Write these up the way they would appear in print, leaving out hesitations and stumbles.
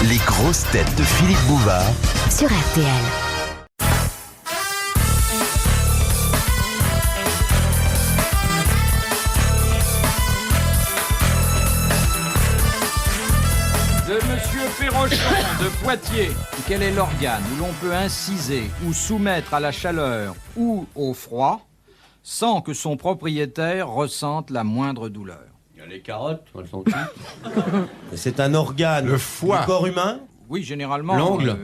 Les grosses têtes de Philippe Bouvard sur RTL. De Monsieur Perrochon de Poitiers, quel est l'organe où l'on peut inciser ou soumettre à la chaleur ou au froid sans que son propriétaire ressente la moindre douleur? Il y a les carottes, elles sont toutes. C'est un organe Le foie. du corps humain. Oui, généralement. L'ongle.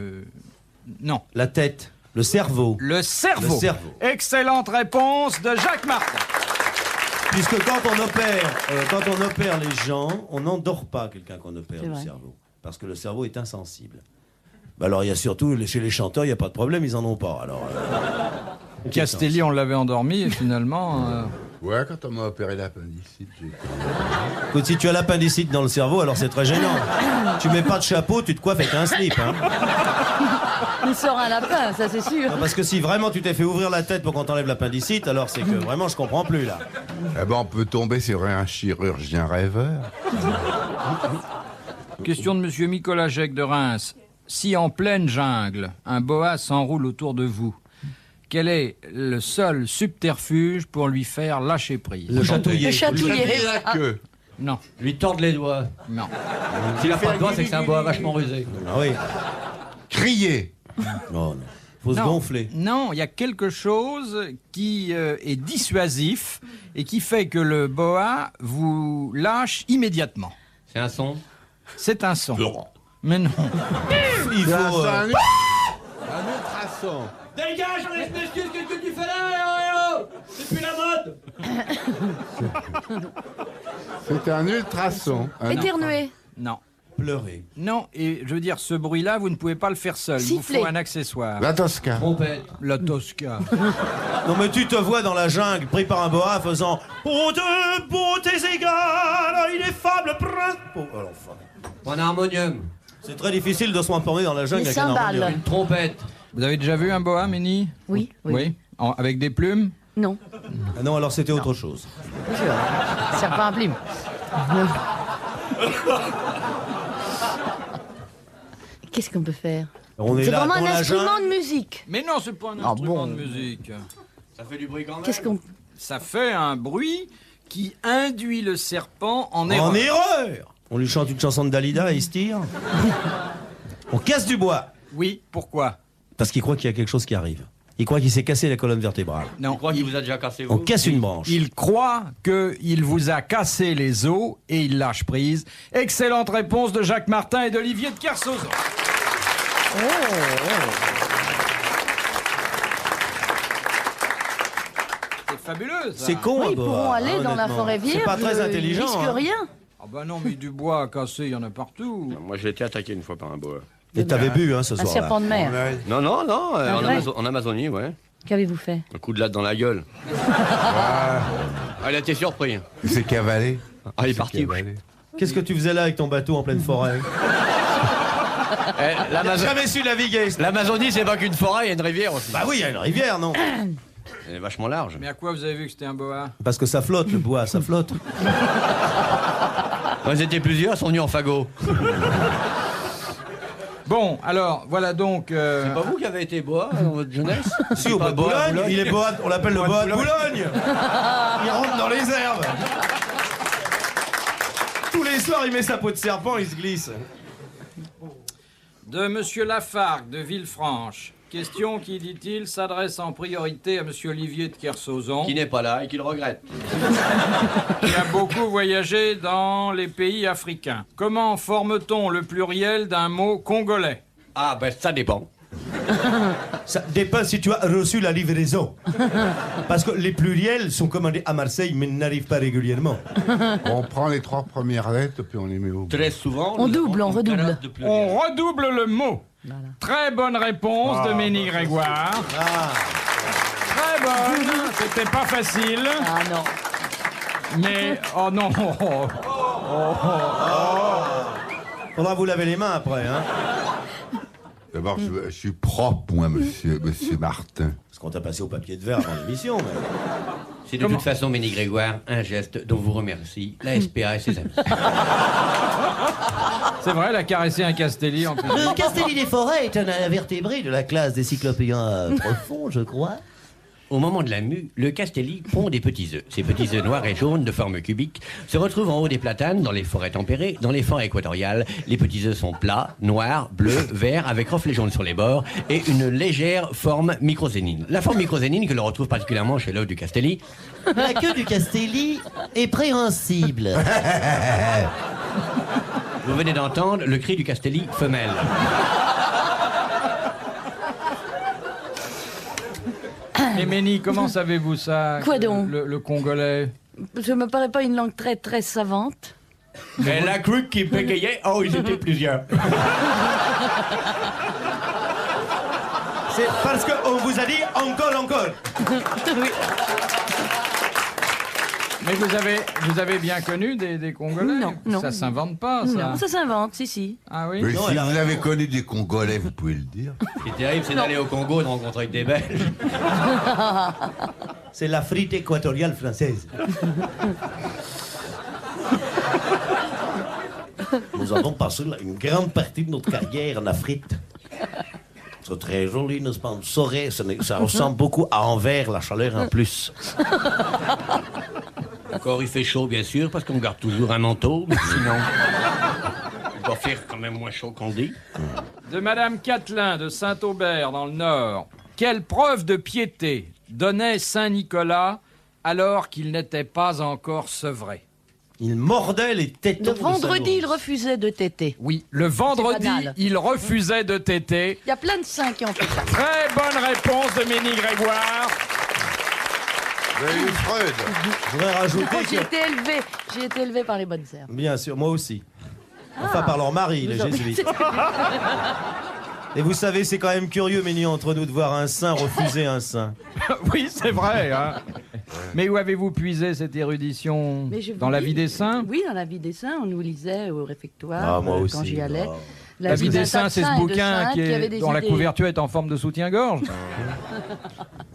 Non. La tête, le cerveau. Le cerveau. Le cerveau. Excellente réponse de Jacques Martin. Puisque quand on opère les gens, on n'endort pas quelqu'un qu'on opère le cerveau. Parce que le cerveau est insensible. Bah alors il y a surtout, chez les chanteurs, il n'y a pas de problème, ils en ont pas. Alors, Castelli, on l'avait endormi et finalement... Ouais, quand on m'a opéré l'appendicite, j'ai... Écoute, si tu as l'appendicite dans le cerveau, alors c'est très gênant. Tu mets pas de chapeau, tu te coiffes avec un slip. Hein. Il sort un lapin, ça c'est sûr. Non, parce que si vraiment tu t'es fait ouvrir la tête pour qu'on t'enlève l'appendicite, alors c'est que vraiment je comprends plus là. Eh ben, on peut tomber sur un chirurgien rêveur. Question de Monsieur Mikolajek de Reims. Si en pleine jungle, un boa s'enroule autour de vous, quel est le seul subterfuge pour lui faire lâcher prise? Le chatouiller. Le chatouiller. La queue. Non, Lui tordre les doigts. non. S'il a pas de doigts, c'est que c'est un boa vachement rusé. Ah oui. Crier. Non, non. Faut se Non. gonfler. Non, il y a quelque chose qui est dissuasif et qui fait que le boa vous lâche immédiatement. C'est un son. C'est un son. Mais non. Il C'est faut. un ultrason. Dégage, on m'excuse, qu'est-ce que tu fais là? C'est plus la mode. C'est un ultrason. Éternuer. Non. Pleurer. Non, et je veux dire, ce bruit-là, vous ne pouvez pas le faire seul. Il vous Siffler. faut un accessoire. La Tosca. Trompette. La Tosca. Non mais tu te vois dans la jungle pris par un boa faisant pour de beautés égales, ineffable prince. Oh, alors, enfin, Un harmonium. c'est très difficile de se transformer dans la jungle Les avec un cymbales. harmonium. Une trompette. Vous avez déjà vu un boa, Méni? Oui, oui. Avec des plumes? Non, Ah non, alors c'était autre chose. serpent à plume. Qu'est-ce qu'on peut faire? On est C'est là vraiment dans un la instrument jungle. de musique. Mais non, c'est pas un Ah instrument bon. de musique. Ça fait du bruit quand même. Qu'est-ce qu'on... Ça fait un bruit qui induit le serpent en erreur. En erreur. On lui chante une chanson de Dalida et il se tire. On casse du bois. Oui, pourquoi? Parce qu'il croit qu'il y a quelque chose qui arrive. Il croit qu'il s'est cassé la colonne vertébrale. Non. Je crois qu'il vous a déjà cassé vous. On casse une branche. Il croit qu'il vous a cassé les os et il lâche prise. Excellente réponse de Jacques Martin et d'Olivier de Kersauzon. C'est fabuleux, ça. C'est con, Oui, un ils boa, pourront aller dans la honnêtement. forêt vierge. C'est pas très intelligent. Ils risquent hein. rien. Ah bah non, mais du bois cassé, il y en a partout. Moi, j'ai été attaqué une fois par un boa. Et t'avais bu, hein, ce Un soir-là. serpent de mer. Non, non, non, Ah, vrai en Amazonie, ouais. Qu'avez-vous fait? Un coup de latte dans la gueule. Ah, il a été surpris. Il s'est cavalé. Ah, il est parti. Cavalé. Qu'est-ce que tu faisais là avec ton bateau en pleine forêt? Jamais su naviguer. L'Amazonie, c'est pas qu'une forêt, il y a une rivière aussi. Bah oui, il y a une rivière, non? Elle est vachement large. Mais à quoi vous avez vu que c'était un boa? Parce que ça flotte, le bois, ça flotte. Ils étaient plusieurs, ils sont venus en fagot. Bon, alors, voilà donc... C'est pas vous qui avez été boa dans votre jeunesse? Si, au bois de Boulogne, il est boa, on l'appelle le boa de Boulogne. Il rentre dans les herbes. Tous les soirs, il met sa peau de serpent, il se glisse. De Monsieur Lafargue de Villefranche. Question qui, dit-il, s'adresse en priorité à Monsieur Olivier de Kersauzon, Qui n'est pas là et qui le regrette. qui a beaucoup voyagé dans les pays africains. Comment forme-t-on le pluriel d'un mot congolais? Ah, ben ça dépend. Ça dépend si tu as reçu la livraison. Parce que les pluriels sont commandés à Marseille, mais n'arrivent pas régulièrement. On prend les 3 premières lettres, puis on les met au bout. Très souvent. On nous double, avons on une redouble. calotte de pluriel. On redouble le mot. Voilà. Très bonne réponse de Ménie Grégoire. Ah. Très bonne. C'était pas facile. Ah non. Mais, oh non. Faudra vous laver les mains après, hein. D'abord, je suis propre, moi, monsieur Martin. Parce qu'on t'a passé au papier de verre avant l'émission. Mais... C'est de toute façon, Ménie Grégoire, un geste dont vous remercie la SPA et ses amis. C'est vrai, elle a caressé un Castelli en plus. Le Castelli des forêts est un invertébré de la classe des cyclopéens profonds, je crois. Au moment de la mue, le Castelli pond des petits œufs. Ces petits œufs noirs et jaunes de forme cubique se retrouvent en haut des platanes dans les forêts tempérées. Dans les forêts équatoriales, les petits œufs sont plats, noirs, bleus, verts, avec reflets jaunes sur les bords et une légère forme microsénine. La forme microsénine que l'on retrouve particulièrement chez l'œuf du Castelli. La queue du Castelli est préhensible. Vous venez d'entendre le cri du Castelli femelle. Et Ménie, comment savez-vous ça? Quoi donc? Le congolais. Ça me paraît pas une langue très très savante. Elle a cru qu'il bégayait. Oh, ils étaient plusieurs. C'est parce qu'on vous a dit encore. Mais vous avez bien connu des Congolais? Non. Ça s'invente pas, ça. Non, ça s'invente, si. Ah oui? Mais Non, si elle a vous raison. avez connu des Congolais, vous pouvez le dire. Ce qui est terrible, c'est d'aller au Congo et de rencontrer des Belges. C'est l'Afrique équatoriale française. Nous avons passé une grande partie de notre carrière en Afrique. C'est très joli, n'est-ce pas? Ça ressemble beaucoup à Anvers, la chaleur en plus. Encore, il fait chaud, bien sûr, parce qu'on garde toujours un manteau, mais sinon... Il doit faire quand même moins chaud qu'on dit. De Madame Catelin de Saint-Aubert, dans le Nord. Quelle preuve de piété donnait Saint-Nicolas alors qu'il n'était pas encore sevré? Il mordait les tétons. Le vendredi, il refusait de téter. Oui, le vendredi, banal. il refusait de téter. Il y a plein de saints qui ont fait ça. Très bonne réponse de Ménie Grégoire. Vous avez eu Freud. Je voudrais rajouter J'ai été élevé par les bonnes sœurs. Bien sûr, moi aussi. Enfin, par leur mari, les jésuites. Et vous savez, c'est quand même curieux, Ménie, entre nous, de voir un saint refuser un saint. Oui, c'est vrai. Hein. Mais où avez-vous puisé cette érudition? Mais je vous Dans la dis- vie des saints? Oui, dans la vie des saints, on nous lisait au réfectoire Ah, moi aussi. quand j'y allais. Ah. La vie des saints, c'est ce bouquin dont la couverture couverture est en forme de soutien-gorge.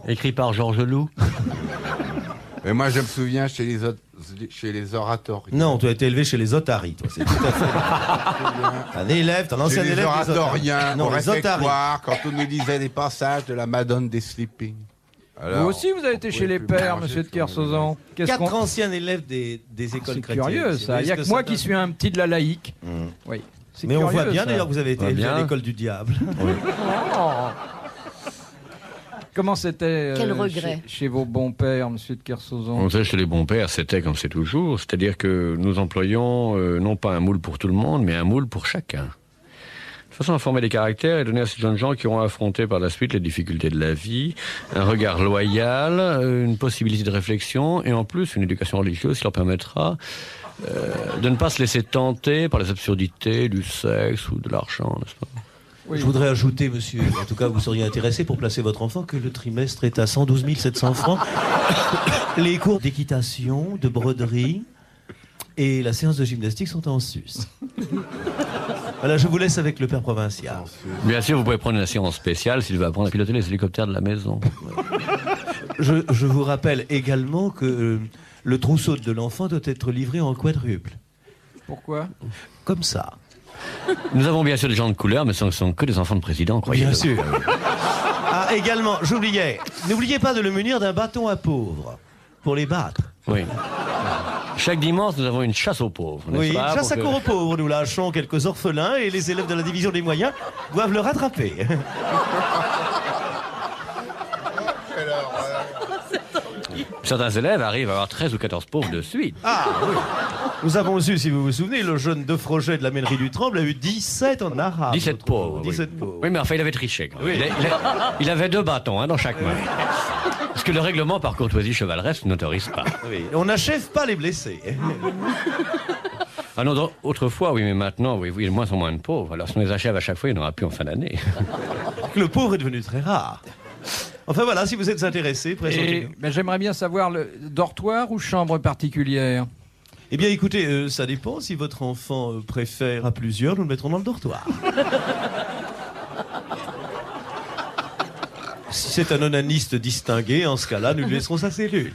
Écrit par Georges Loup. Et moi, je me souviens chez les oratoires. Non, tu as été élevé chez les otaries, toi, c'est tout à fait. Un élève, un ancien Chez les élève des oratoriens, Non, au les otaries. réfectoire, quand on nous lisait des passages de la Madone des Sleeping. Alors, Vous aussi, vous avez été on chez pouvait les plus pères, manger monsieur de sans Kersozan. Qu'est-ce 4 qu'on... anciens élèves des écoles C'est chrétiennes. curieux, Vous ça. voyez Il n'y a ce que moi ça qui donne suis un petit de la laïque. Oui. C'est Mais on curieux, voit bien ça. d'ailleurs que vous avez été On voit élevé à bien. l'école du diable. Comment c'était Quel regret. chez vos bons pères, monsieur de Kersozan? On sait chez les bons pères, c'était comme c'est toujours, c'est-à-dire que nous employons non pas un moule pour tout le monde, mais un moule pour chacun. De façon à former des caractères et donner à ces jeunes gens qui auront affronté par la suite les difficultés de la vie, un regard loyal, une possibilité de réflexion et en plus une éducation religieuse qui leur permettra de ne pas se laisser tenter par les absurdités du sexe ou de l'argent, n'est-ce pas? Oui. Je voudrais ajouter, monsieur, en tout cas vous seriez intéressé pour placer votre enfant, que le trimestre est à 112 700 francs. Les cours d'équitation, de broderie et la séance de gymnastique sont en sus. Voilà, je vous laisse avec le père provincial. Bien sûr, vous pouvez prendre une assurance spéciale s'il veut apprendre à piloter les hélicoptères de la maison. Je vous rappelle également que le trousseau de l'enfant doit être livré en quadruple. Pourquoi? Comme ça. Nous avons bien sûr des gens de couleur, mais ce ne sont que des enfants de président, croyez-le. Bien sûr. Ah, également, j'oubliais. N'oubliez pas de le munir d'un bâton à pauvres pour les battre. Oui. Chaque dimanche, nous avons une chasse aux pauvres, n'est-ce Oui, pas, chasse pour à que- court aux pauvres. Nous lâchons quelques orphelins et les élèves de la division des moyens doivent le rattraper. Certains élèves arrivent à avoir 13 ou 14 pauvres de suite. Ah oui. Nous avons eu, si vous vous souvenez, le jeune de Froget de la mairie du Tremble a eu 17 en arabe. 17 pauvres. 17 oui. pauvres. Oui, mais enfin, il avait triché. Quand même. Oui. Il avait 2 bâtons dans chaque main. Parce que le règlement par courtoisie chevaleresque n'autorise pas. Oui. On n'achève pas les blessés. Ah non, autrefois, oui, mais maintenant, oui, de moins en moins de pauvres. Alors, si on les achève à chaque fois, il n'y en aura plus en fin d'année. Le pauvre est devenu très rare. Enfin voilà, si vous êtes intéressé, présentez-nous. Ben, j'aimerais bien savoir, le dortoir ou chambre particulière? Eh bien écoutez, ça dépend. Si votre enfant préfère à plusieurs, nous le mettrons dans le dortoir. Si c'est un onaniste distingué, en ce cas-là, nous lui laisserons sa cellule.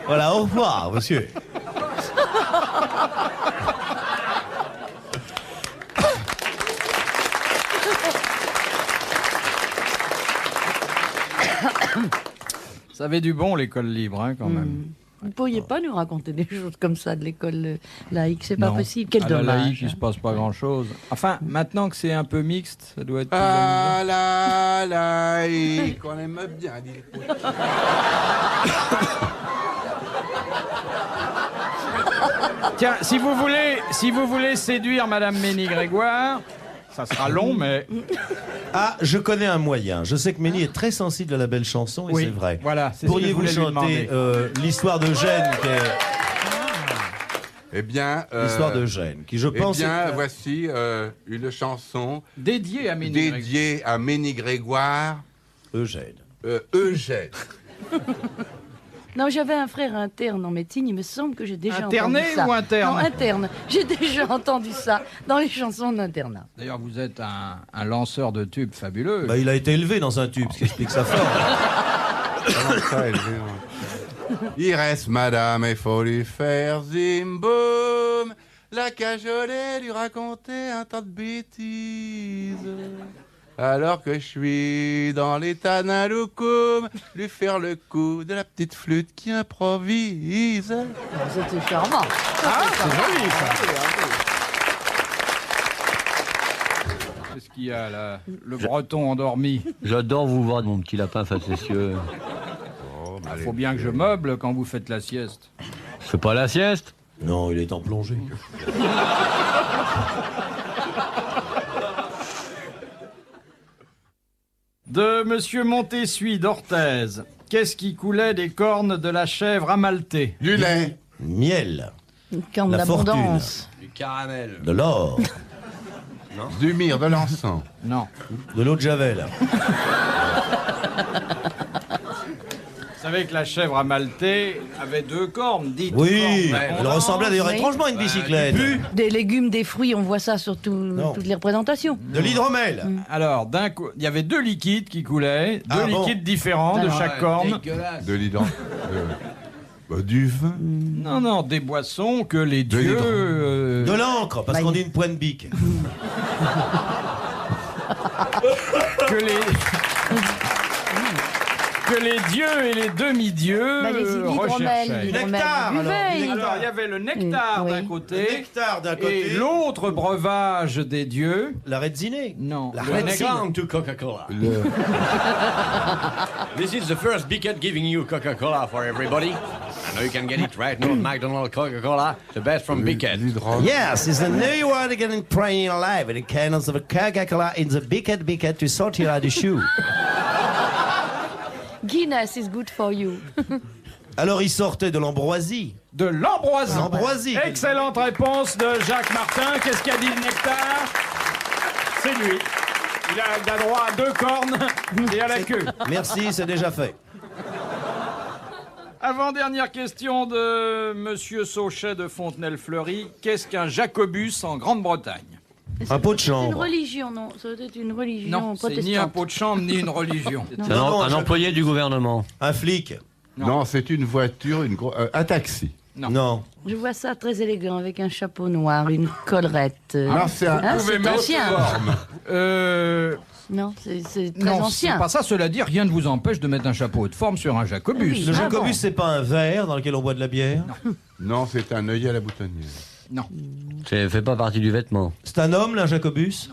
Voilà, au revoir, monsieur. Ça avait du bon, l'école libre, hein, quand même. Vous ne pourriez pas nous raconter des choses comme ça de l'école laïque, c'est pas Non. possible. Quel À la dommage. laïque, il se passe pas grand-chose. Enfin, maintenant que c'est un peu mixte, ça doit être plus Ah amusant. la laïque, on aime bien, dit le poète. Tiens, si vous voulez séduire Madame Mény-Grégoire, ça sera long, mais Ah, je connais un moyen. Je sais que Ménie est très sensible à la belle chanson, et oui, c'est vrai. voilà. C'est ce que je Pourriez-vous voulais lui chanter demander. l'histoire d'Eugène, Eh bien, l'histoire d'Eugène, qui je pense... Eh bien, est- voici une chanson Dédié à Mény-Grégoire. dédiée à Mény-Grégoire, Eugène. Eugène. Non, j'avais un frère interne en médecine, il me semble que j'ai déjà Interné entendu ça. ou interne Non, interne. J'ai déjà entendu ça dans les chansons d'internat. D'ailleurs, vous êtes un lanceur de tubes fabuleux. Bah, il a été élevé dans un tube, ce qui explique sa forme. Comment ça, élevé, hein. Il reste madame, il faut lui faire zimboum. La cajolet lui raconter un tas de bêtises. Alors que je suis dans l'état d'un loukoum, lui faire le coup de la petite flûte qui improvise. C'était charmant. Ah, c'est joli, ça. Qu'est-ce qu'il y a, là? Le breton endormi. J'adore vous voir, mon petit lapin facétieux. Il faut bien que je meuble quand vous faites la sieste. C'est pas la sieste? Non, il est en plongée. De Monsieur Montessuie d'Orthez. Qu'est-ce qui coulait des cornes de la chèvre amaltée? Du lait. Miel, Une corne La fortune. d'abondance. Du caramel. de l'or, Du myrrhe, de l'encens. Non. de l'eau de Javel. Vous savez que la chèvre amaltée avait 2 cornes, dites. Oui, cornes elle d'abondance. ressemblait d'ailleurs Oui. étrangement à une bicyclette. Des légumes, des fruits, on voit ça sur toutes les représentations. De l'hydromel. Alors, d'un coup, il y avait 2 liquides qui coulaient, 2 Ah bon liquides différents de Alors, chaque corne. Dégueulasse. De l'hydro... du vin. Non, non, des boissons que les De dieux... l'hydro- De l'encre, parce qu'on dit une pointe bique. que les dieux et les demi-dieux Bah, les recherchaient. l'hydromel, Du nectar, du alors, buvait, du il- Alors, il y avait le nectar Oui. d'un Le côté, nectar d'un et côté, l'autre breuvage des dieux... la redzinée. Non. La le Red nectar- Zine. To Coca-Cola. Le... This is the first beacon giving you Coca-Cola for everybody. I know you can get it right now at McDonald's Coca-Cola, the best from Beacon. l'hydro... Yes, it's a new one getting praying alive with the candles of a Coca-Cola in the bicket to sort you out the shoe. Guinness is good for you. Alors il sortait de l'ambroisie. De l'ambroisie. L'ambroisie. Excellente réponse de Jacques Martin. Qu'est-ce qu'a dit le nectar? C'est lui. Il a droit à 2 cornes et à la queue. Merci, c'est déjà fait. Avant-dernière question de Monsieur Sauchet de Fontenelle-Fleury. Qu'est-ce qu'un Jacobus en Grande-Bretagne? Un pot de C'est une chambre. religion, non? Ça doit être une religion Non, c'est protestante. ni un pot de chambre ni une religion. C'est un employé du gouvernement. Un flic. Non, c'est une voiture, un taxi. Non. Je vois ça très élégant, avec un chapeau noir, une collerette. Non, c'est un... Hein, Vous pouvez c'est mettre ancien. forme. Non, c'est très Non, ancien. c'est pas ça. Cela dit, rien ne vous empêche de mettre un chapeau de forme sur un Jacobus. Oui. Le Ah Jacobus, bon. c'est pas un verre dans lequel on boit de la bière. Non, c'est un œillet à la boutonnière. Non. Ça fait pas partie du vêtement. C'est un homme, là, un Jacobus.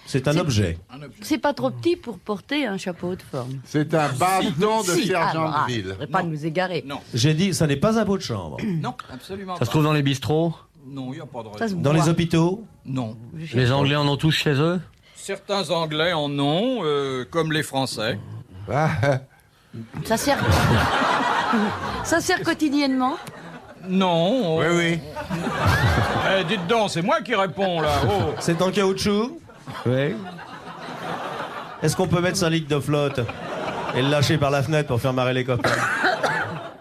C'est un C'est- objet. C'est pas trop petit pour porter un chapeau de forme. C'est un bâton de Si, sergent alors, de ville. faudrait pas nous égarer. Non. J'ai dit, ça n'est pas un pot de chambre. Non, absolument Ça se pas. trouve dans les bistrots? Non, il n'y a pas de Ça se raison. Dans boit. les hôpitaux. Non. Les Anglais en ont tous chez eux? Certains Anglais en ont, comme les Français. Ah, Ça sert. Ça sert quotidiennement. Non. oui, oui. Eh, dites donc, c'est moi qui réponds là. Oh. C'est en caoutchouc. Oui. Est-ce qu'on peut mettre 5 litres de flotte et le lâcher par la fenêtre pour faire marrer les copains?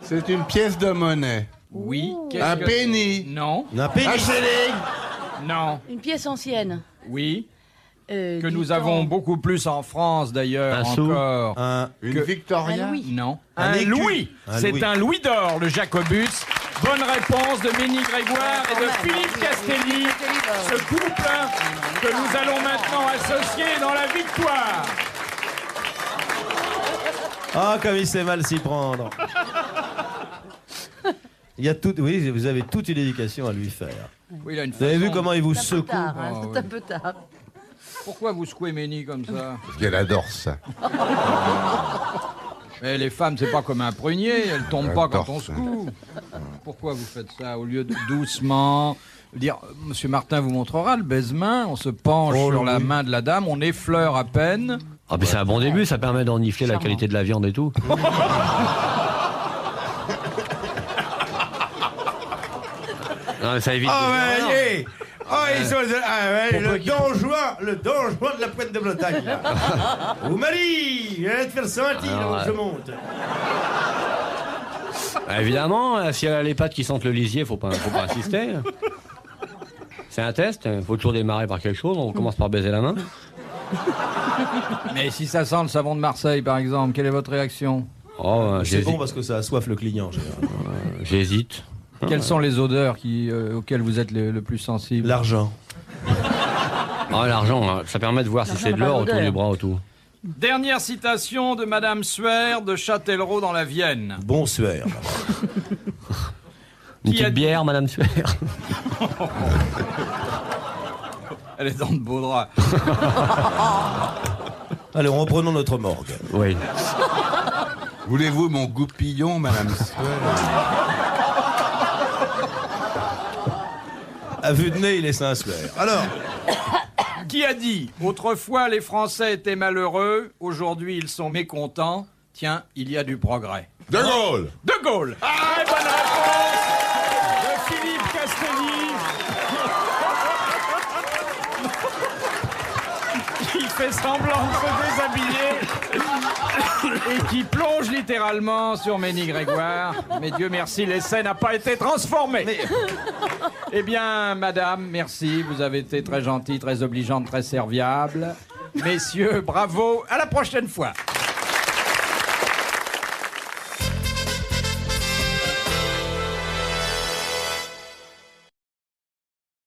C'est une pièce de monnaie. Oui. qu'est-ce Un que- penny. Non. Un pénis. Un shilling. Non. Une pièce ancienne. Oui. Que du nous temps. avons beaucoup plus en France d'ailleurs Un sou. encore. Une Que- Victoria. Un louis. Non. Un Un écu. louis. Un C'est louis. un louis d'or, le Jacobus. Bonne réponse de Ménie Grégoire et de Philippe Castelli. Ce couple que nous allons maintenant associer dans la victoire. Ah, comme il sait mal s'y prendre. Il y a tout, oui, vous avez toute une éducation à lui faire. Oui, il a une Vous avez vu façon- comment il vous C'est un peu secoue? tard, hein, Ah, c'est oui. un peu tard. Pourquoi vous secouez Ménie comme ça? Parce qu'elle adore ça. Mais les femmes, c'est pas comme un prunier, elles tombent pas quand on J'adore ça. secoue. Pourquoi vous faites ça? Au lieu de doucement dire, Monsieur Martin vous montrera le baise-main, on se penche Oh, sur oui. la main de la dame, on effleure à peine. Ah, mais c'est un bon début, ça permet d'enifler la qualité de la viande et tout. Non, mais ça évite. Ah, de- ouais, yeah. Ah, ils sont, le don Juan de la pointe de Bretagne. Là. Ou Marie, je vais te faire sentir, Alors, je monte. Ah, évidemment, si elle a les pattes qui sentent le lisier, faut pas insister. C'est un test, faut toujours démarrer par quelque chose, on commence par baiser la main. Mais si ça sent le savon de Marseille, par exemple, quelle est votre réaction? Oh, C'est bon parce que ça assoiffe le client. j'hésite. Quelles sont les odeurs auxquelles vous êtes le plus sensible? L'argent. Ah, l'argent, hein, ça permet de voir si L'argent c'est de n'a pas l'or autour d'odeur. du bras autour. Dernière citation de Madame Suer de Châtellerault dans la Vienne. Bon suaire. Une Qui a petite dit- bière, Madame Suer. Elle est dans de beaux draps. Allez, reprenons notre morgue. Oui. Voulez-vous mon goupillon, madame Suel? À vue de nez, il est Saint-Suaire. Alors, Qui a dit « Autrefois, les Français étaient malheureux, aujourd'hui, ils sont mécontents. Tiens, il y a du progrès. De Gaulle! » De Gaulle. Ah, et bonne réponse de Philippe Castelli. Qui fait semblant de se déshabiller et qui plonge littéralement sur Ménie Grégoire. Mais Dieu merci, l'essai n'a pas été transformé. Eh bien, madame, merci. Vous avez été très gentille, très obligeante, très serviable. Messieurs, bravo. À la prochaine fois.